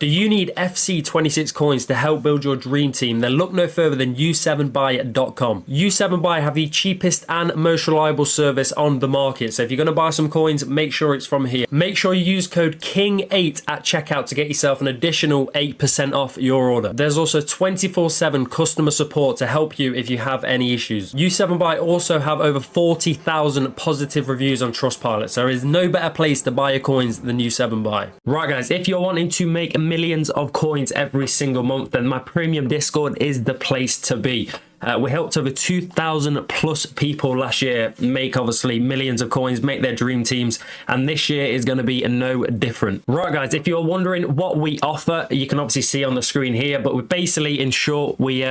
Do you need FC26 coins to help build your dream team? Then look no further than U7Buy.com. U7Buy have the cheapest and most reliable service on the market. So if you're going to buy some coins, make sure it's from here. Make sure you use code KING8 at checkout to get yourself an additional 8% off your order. There's also 24/7 customer support to help you if you have any issues. U7Buy also have over 40,000 positive reviews on Trustpilot. So there is no better place to buy your coins than U7Buy. Right guys, if you're wanting to make millions of coins every single month, then my premium Discord is the place to be. We helped over 2,000 plus people last year make obviously millions of coins, make their dream teams, and this year is going to be no different. Right guys, if you're wondering what we offer, you can obviously see on the screen here, but we basically, in short, we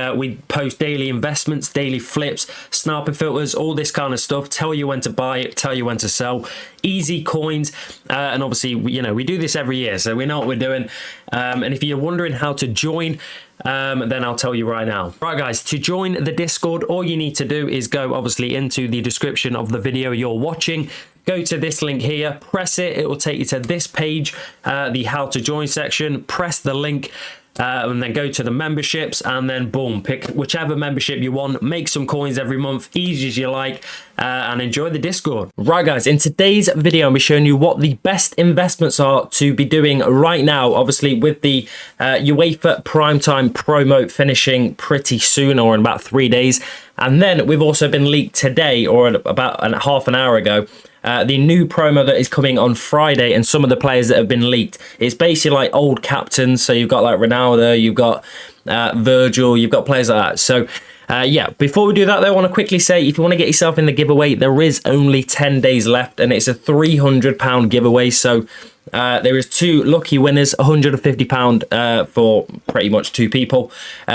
post daily investments, daily flips, sniping filters, all this kind of stuff, tell you when to buy it, tell you when to sell, easy coins, and obviously we do this every year, so we know what we're doing. And if you're wondering how to join, then I'll tell you right now. Right guys, to join the Discord, all you need to do is go obviously into the description of the video you're watching, go to this link here, press it, it will take you to this page, the how to join section, press the link, and then go to the memberships, and then boom, pick whichever membership you want, make some coins every month, easy as you like, and enjoy the Discord. Right guys, in today's video I'll be showing you what the best investments are to be doing right now, obviously with the UEFA primetime promo finishing pretty soon, or in about 3 days. And then we've also been leaked today, or about half an hour ago, the new promo that is coming on Friday, and some of the players that have been leaked. It's basically like old captains, so you've got like Ronaldo, you've got Virgil, you've got players like that. So yeah, before we do that though, I want to quickly say, if you want to get yourself in the giveaway, there is only 10 days left, and it's a £300 giveaway. So there is 2 lucky winners, £150 for pretty much 2 people.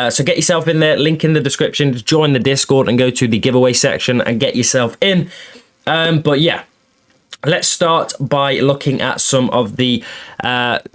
So get yourself in there, link in the description, join the Discord and go to the giveaway section and get yourself in. But yeah, let's start by looking at some of the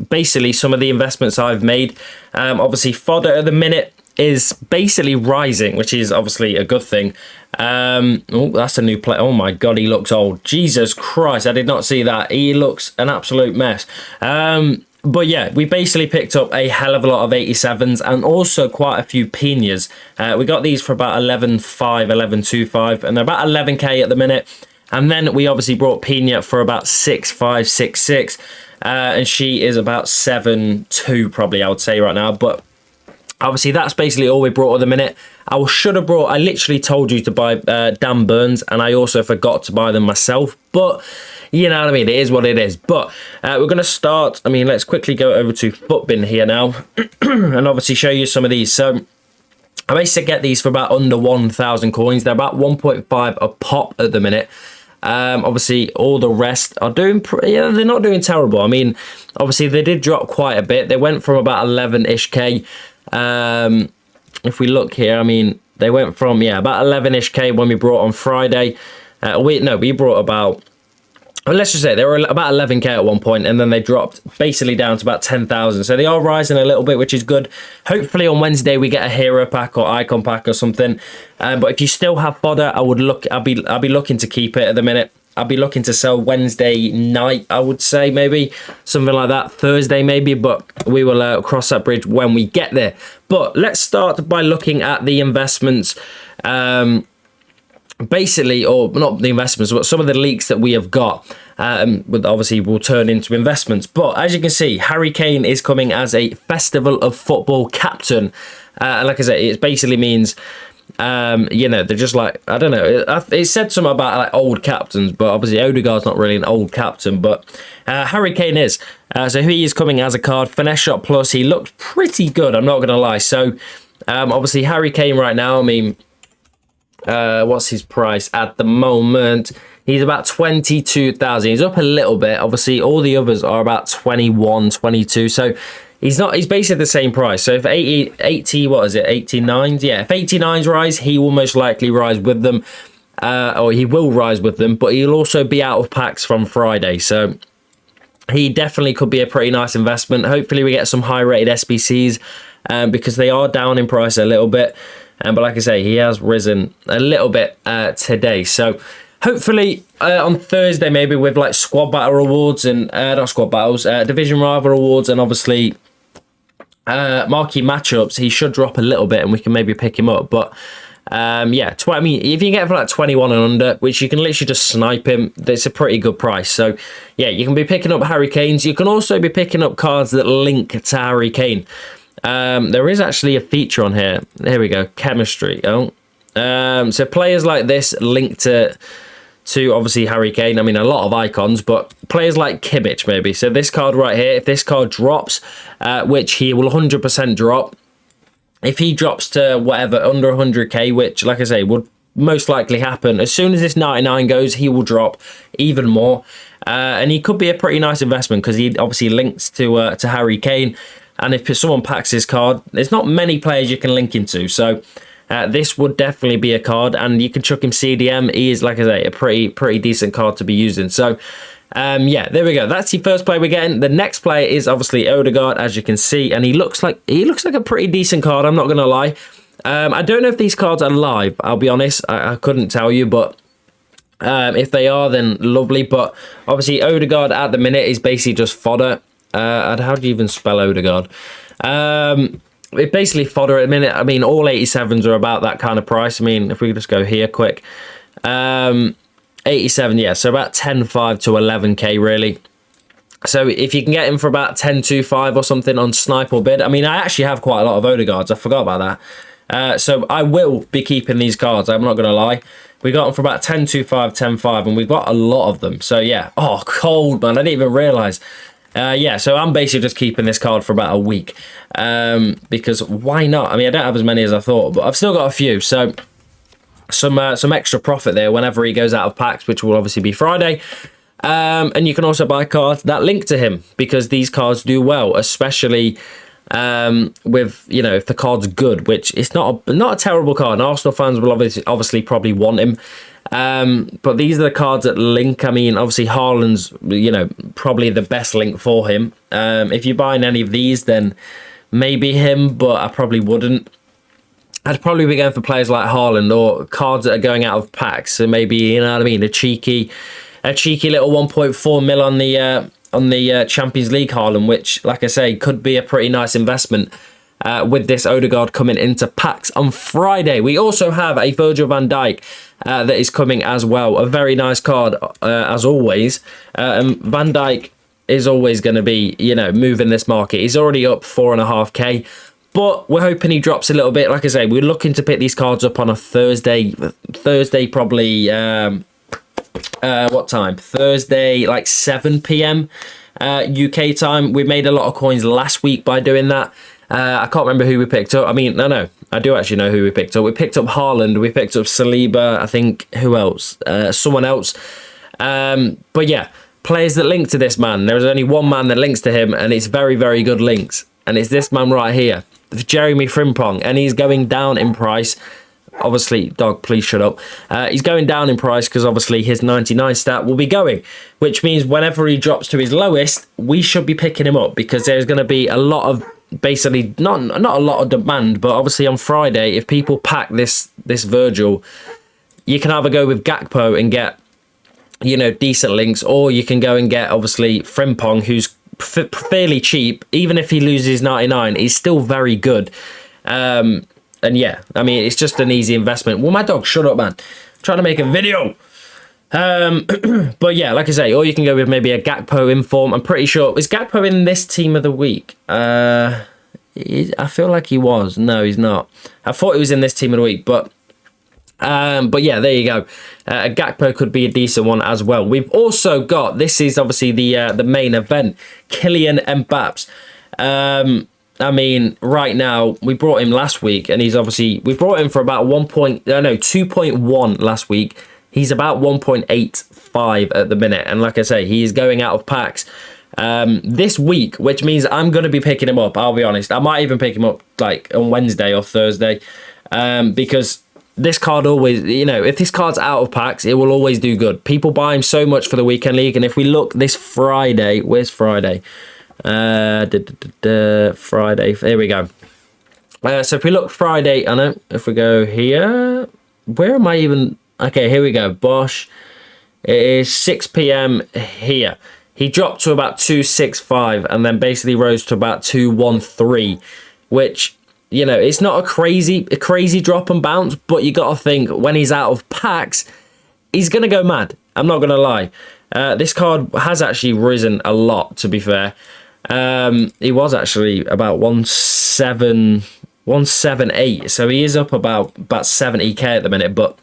basically some of the investments I've made. Obviously fodder at the minute is basically rising, which is obviously a good thing. Oh, that's a new player. Oh my god, he looks old. Jesus Christ, I did not see that. He looks an absolute mess. But yeah, we basically picked up a hell of a lot of 87s and also quite a few Pinas. We got these for about 11.5, 11.25, and they're about 11k at the minute. And then we obviously brought Pina for about 6.5, 6.6, and she is about 7.2 probably, I would say right now. But obviously that's basically all we brought at the minute. I should have brought, I literally told you to buy Dan Burns, and I also forgot to buy them myself. But you know what I mean, it is what it is. But we're going to start, I mean, let's quickly go over to Footbin here now and obviously show you some of these. So I basically get these for about under 1,000 coins. They're about 1.5 a pop at the minute. Obviously all the rest are doing yeah, they're not doing terrible. I mean, obviously they did drop quite a bit. They went from about 11-ish k. If we look here, I mean, they went from, yeah, about 11-ish k when we brought on Friday. We brought about, well, let's just say they were about 11k at one point, and then they dropped basically down to about 10,000. So they are rising a little bit, which is good. Hopefully on Wednesday we get a hero pack or icon pack or something. But if you still have fodder, I'll be looking to keep it at the minute. I'll be looking to sell Wednesday night, I would say, maybe something like that. Thursday maybe, but we will cross that bridge when we get there. But let's start by looking at the investments. Basically, or not the investments, but some of the leaks that we have got, obviously will turn into investments. But as you can see, Harry Kane is coming as a Festival of Football captain. Like I said, it basically means, you know, they're just like, I don't know, it said something about like old captains, but obviously Ødegaard's not really an old captain, but Harry Kane is. So he is coming as a card, Finesse Shot Plus. He looks pretty good, I'm not going to lie. So obviously Harry Kane right now, I mean, what's his price at the moment? He's about 22,000. He's up a little bit. Obviously all the others are about 21, 22. So he's basically the same price. So if 80 what is it, 89s? Yeah, if 89s rise, he will most likely rise with them, or he will rise with them, but he'll also be out of packs from Friday. So he definitely could be a pretty nice investment. Hopefully we get some high rated SBCs, because they are down in price a little bit. But like I say, he has risen a little bit today. So hopefully on Thursday, maybe with like squad battle rewards and not squad battles, division rival rewards, and obviously marquee matchups, he should drop a little bit and we can maybe pick him up. But yeah, I mean, if you get him for like 21 and under, which you can literally just snipe him, it's a pretty good price. So yeah, you can be picking up Harry Kanes. You can also be picking up cards that link to Harry Kane. There is actually a feature on here. Here we go, chemistry. So players like this link to obviously Harry Kane. I mean, a lot of icons, but players like Kimmich maybe. So this card right here, if this card drops, which he will 100% drop, if he drops to whatever, under 100k, which, like I say, would most likely happen, as soon as this 99 goes, he will drop even more. And he could be a pretty nice investment because he obviously links to Harry Kane. And if someone packs his card, there's not many players you can link him to. So this would definitely be a card, and you can chuck him CDM. He is, like I say, a pretty decent card to be using. So yeah, there we go. That's the first player we're getting. The next player is obviously Ødegaard, as you can see, and he looks like a pretty decent card. I'm not gonna lie. I don't know if these cards are live. I'll be honest, I couldn't tell you, but if they are, then lovely. But obviously, Ødegaard at the minute is basically just fodder. And how do you even spell Ødegaard? It's basically fodder at the minute. I mean, all 87s are about that kind of price. I mean, if we could just go here quick. 87, yeah, so about 10.5 to 11k really. So if you can get him for about 10.25 or something on Snipe or Bid. I mean, I actually have quite a lot of Ødegaards. I forgot about that. So I will be keeping these cards. I'm not going to lie. We got them for about 10.25, 10.5, and we've got a lot of them. So yeah, oh, cold, man. I didn't even realise. Yeah, so I'm basically just keeping this card for about a week. Because why not? I mean, I don't have as many as I thought, but I've still got a few. So some extra profit there whenever he goes out of packs, which will obviously be Friday. And you can also buy cards that link to him, because these cards do well, especially with, you know, if the card's good, which it's not a terrible card. And Arsenal fans will obviously probably want him. But these are the cards that link. I mean, obviously Haaland's, you know, probably the best link for him. If you're buying any of these, then maybe him, but I probably wouldn't. I'd probably be going for players like Haaland or cards that are going out of packs. So maybe, you know what I mean, a cheeky little 1.4 mil on the Champions League Haaland, which, like I say, could be a pretty nice investment. With this Ødegaard coming into packs on Friday. We also have a Virgil van Dijk that is coming as well. A very nice card, as always. Van Dijk is always going to be, you know, moving this market. He's already up 4.5k. But we're hoping he drops a little bit. Like I say, we're looking to pick these cards up on a Thursday probably, what time? Thursday, like 7 p.m. UK time. We made a lot of coins last week by doing that. I can't remember who we picked up. I mean, no, I do actually know who we picked up. We picked up Haaland, we picked up Saliba, I think, who else? Someone else. But yeah, players that link to this man. There's only one man that links to him, and it's very, very good links. And it's this man right here, Jeremy Frimpong, and he's going down in price. Obviously, dog, please shut up. He's going down in price because obviously his 99 stat will be going, which means whenever he drops to his lowest, we should be picking him up, because there's going to be a lot of, basically not a lot of demand, but obviously on Friday, if people pack this Virgil, you can either go with Gakpo and get, you know, decent links, or you can go and get obviously Frimpong, who's fairly cheap. Even if he loses 99, he's still very good. And yeah, I mean, it's just an easy investment. Well, my dog, shut up, man. I'm trying to make a video. But yeah, like I say, or you can go with maybe a Gakpo inform. I'm pretty sure, is Gakpo in this team of the week? I feel like he was. No, he's not. I thought he was in this team of the week, but yeah, there you go. A Gakpo could be a decent one as well. We've also got, this is obviously the main event, Kylian Mbappé. I mean, right now, we brought him last week, and he's obviously, we brought him for about 2.1 last week. He's about 1.85 at the minute. And like I say, he is going out of packs this week, which means I'm going to be picking him up. I'll be honest. I might even pick him up like on Wednesday or Thursday, because this card always, you know, if this card's out of packs, it will always do good. People buy him so much for the weekend league. And if we look this Friday, where's Friday? Friday, here we go. So if we look Friday, I know, if we go here, where am I even? Okay, here we go. Bosch. It is 6 p.m. here. he dropped to about 265 and then basically rose to about 213, which, you know, it's not a crazy drop and bounce, but you got to think when he's out of packs, he's going to go mad. I'm not going to lie. This card has actually risen a lot, to be fair. He was actually about 178, so he is up about 70k at the minute, but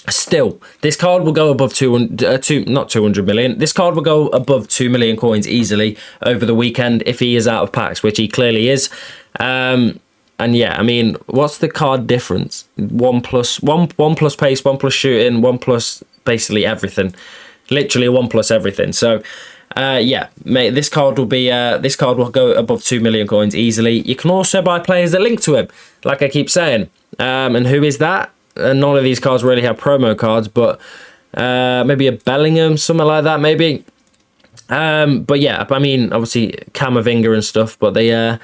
still, this card will go above not 200 million. This card will go above 2 million coins easily over the weekend if he is out of packs, which he clearly is. And yeah, I mean, what's the card difference? One plus pace, 1 plus shooting, 1 plus basically everything. Literally 1 plus everything. So yeah, mate, this card will go above 2 million coins easily. You can also buy players that link to him, like I keep saying. And who is that? None of these cards really have promo cards, but maybe a Bellingham, something like that, maybe. But yeah, I mean, obviously Camavinga and stuff, but they're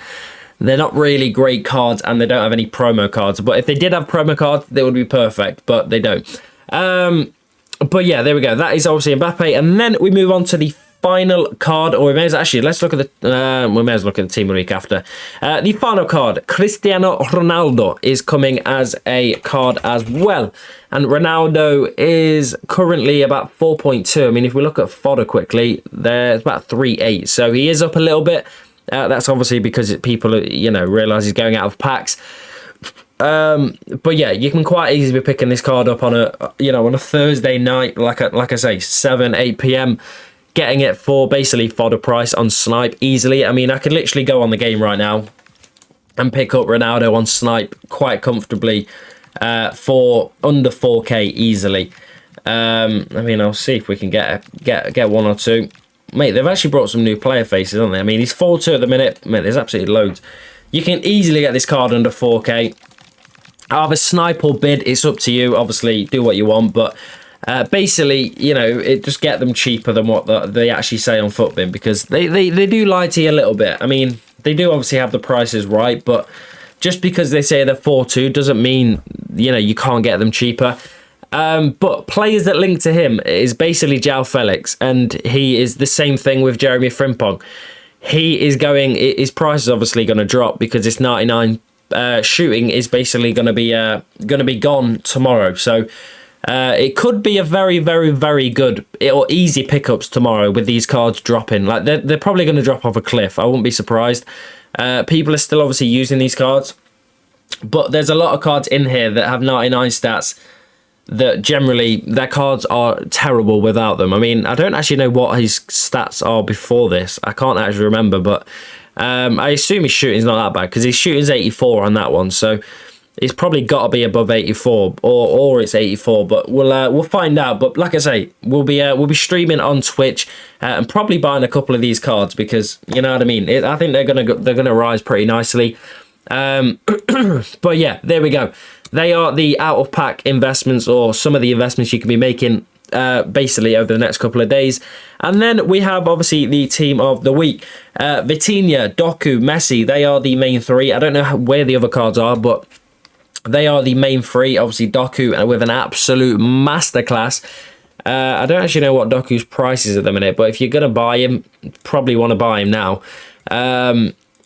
not really great cards, and they don't have any promo cards. But if they did have promo cards, they would be perfect, but they don't. But yeah, there we go. That is obviously Mbappé, and then we move on to the final card, or we may as well, actually, let's look at the we may as well look at the team of the week after. The final card, Cristiano Ronaldo, is coming as a card as well, and Ronaldo is currently about 4.2. I mean, if we look at fodder quickly, there's about 3.8, so he is up a little bit. That's obviously because people, you know, realise he's going out of packs. But yeah, you can quite easily be picking this card up on a Thursday night, like I say, 7-8 p.m. getting it for basically fodder price on Snipe easily. I mean, I could literally go on the game right now and pick up Ronaldo on Snipe quite comfortably for under 4k easily. I mean, I'll see if we can get 1 or 2. Mate, they've actually brought some new player faces, haven't they? I mean, he's 4-2 at the minute. Mate, there's absolutely loads. You can easily get this card under 4k. Either snipe or bid, it's up to you. Obviously, do what you want, but basically, you know, just get them cheaper than what they actually say on FUTBin, because they do lie to you a little bit. I mean, they do obviously have the prices right, but just because they say they're 4-2 doesn't mean, you know, you can't get them cheaper. But players that link to him is basically João Felix, and he is the same thing with Jeremy Frimpong. His price is obviously going to drop because it's 99 shooting is basically going to be gone tomorrow. So it could be a very, very, very good or easy pickups tomorrow with these cards dropping. Like they're probably going to drop off a cliff. I wouldn't be surprised. People are still obviously using these cards, but there's a lot of cards in here that have 99 stats that generally their cards are terrible without them. I mean, I don't actually know what his stats are before this. I can't actually remember, but I assume his shooting's not that bad because his shooting's 84 on that one, so it's probably got to be above 84 or it's 84. But we'll find out. But like I say, we'll be streaming on Twitch and probably buying a couple of these cards because you know what I mean. I think they're gonna rise pretty nicely. But yeah, there we go. They are the out of pack investments, or some of the investments you can be making basically over the next couple of days. And then we have obviously the team of the week. Vitinha, Doku, Messi, they are the main three. I don't know where the other cards are, but they are the main three. Obviously Doku with an absolute masterclass. I don't actually know what Doku's price is at the minute, but if you're going to buy him, probably want to buy him now.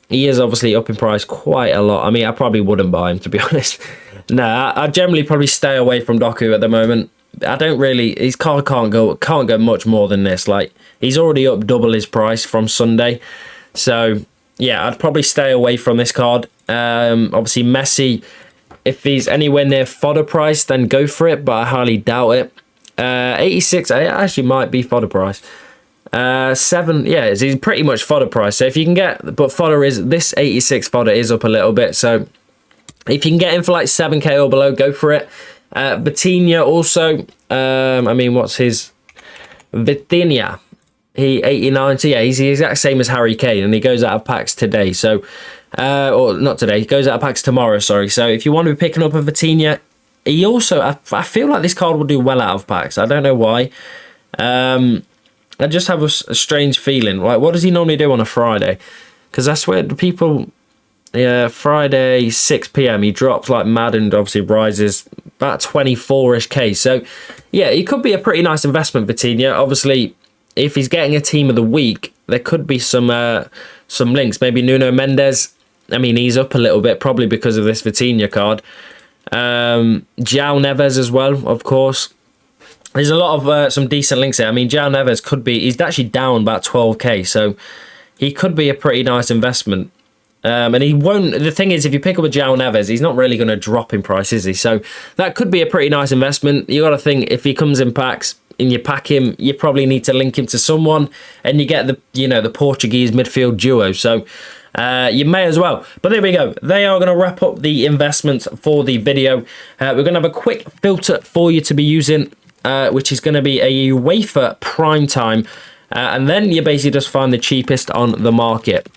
He is obviously up in price quite a lot. I mean, I probably wouldn't buy him, to be honest. Nah, I generally probably stay away from Doku at the moment. I don't really. His card can't go much more than this. Like he's already up double his price from Sunday, so yeah, I'd probably stay away from this card. Obviously Messi, if he's anywhere near fodder price, then go for it, but I highly doubt it. 86, it actually might be fodder price. 7, yeah, he's pretty much fodder price. So if you can get, but fodder is this 86 fodder is up a little bit. So if you can get in for like 7k or below, go for it. Vitinha also, I mean, what's his Vitinha? He 89, so yeah, he's the exact same as Harry Kane, and he goes out of packs today. So, or not today, he goes out of packs tomorrow. Sorry. So if you want to be picking up a Vitinha, he also, I feel like this card will do well out of packs. I don't know why. I just have a strange feeling. Like, what does he normally do on a Friday? Because I swear the people, yeah, Friday 6 p.m. he drops like mad and obviously rises about 24-ish K. So yeah, he could be a pretty nice investment, Vitinha. Obviously, if he's getting a team of the week, there could be some links. Maybe Nuno Mendes. I mean, he's up a little bit, probably because of this Vitinha card. João Neves as well, of course. There's a lot of some decent links here. I mean, João Neves could be... He's actually down about 12k, so he could be a pretty nice investment. And he won't... The thing is, if you pick up a João Neves, he's not really going to drop in price, is he? So that could be a pretty nice investment. You got to think, if he comes in packs and you pack him, you probably need to link him to someone, and you get the, you know, the Portuguese midfield duo. So you may as well. But there we go. They are going to wrap up the investments for the video. We're going to have a quick filter for you to be using, which is going to be a UEFA Prime Time. And then you basically just find the cheapest on the market,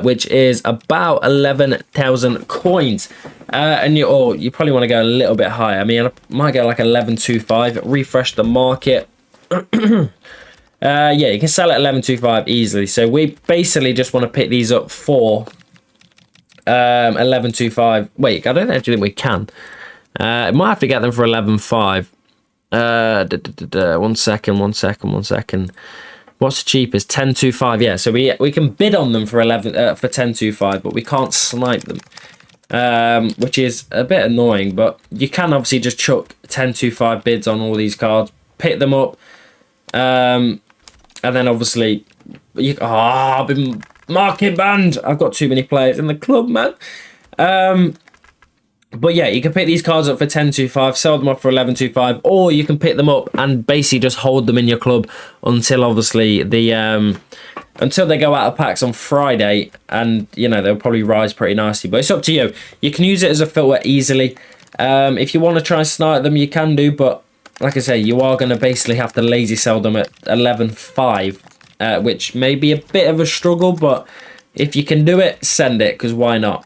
which is about 11,000 coins. And you probably want to go a little bit higher. I mean, I might go like 11.25. Refresh the market. Yeah, you can sell at 11.25 easily. So we basically just want to pick these up for 11.25. Wait, I don't actually think we can. Might have to get them for 11.5. One second. What's the cheapest? 10.25. Yeah, so we can bid on them for 10.25, but we can't snipe them, which is a bit annoying. But you can obviously just chuck 10.25 bids on all these cards, pick them up, and then obviously I've been market banned. I've got too many players in the club, man. But yeah, you can pick these cards up for 10.25, sell them off for 11.25, or you can pick them up and basically just hold them in your club until obviously until they go out of packs on Friday, and you know they'll probably rise pretty nicely. But it's up to you. You can use it as a filter easily. If you want to try and snipe them, you can do, but like I say, you are going to basically have to lazy sell them at 11.5, which may be a bit of a struggle, but if you can do it, send it, because why not?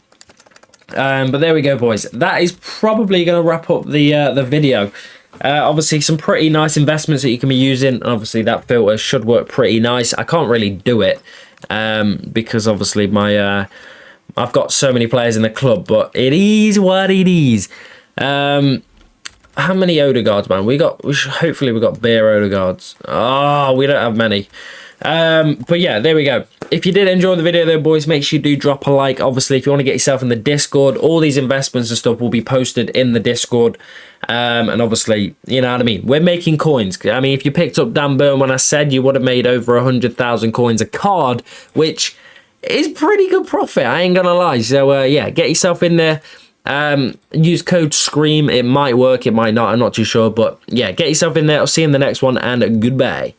But there we go, boys. That is probably going to wrap up the video. Obviously, some pretty nice investments that you can be using. And obviously, that filter should work pretty nice. I can't really do it because obviously I've got so many players in the club, but it is what it is. How many Ødegaards, man? Hopefully we got bare Ødegaards. Oh, we don't have many. But yeah, there we go. If you did enjoy the video though, boys, make sure you do drop a like. Obviously, if you want to get yourself in the Discord, all these investments and stuff will be posted in the Discord. And obviously, you know what I mean, we're making coins. I mean, if you picked up Dan Burn when I said, you would have made over 100,000 coins a card, which is pretty good profit, I ain't gonna lie. So yeah, get yourself in there. Use code SCREAM. It might work, it might not, I'm not too sure, but yeah, get yourself in there. I'll see you in the next one, and goodbye.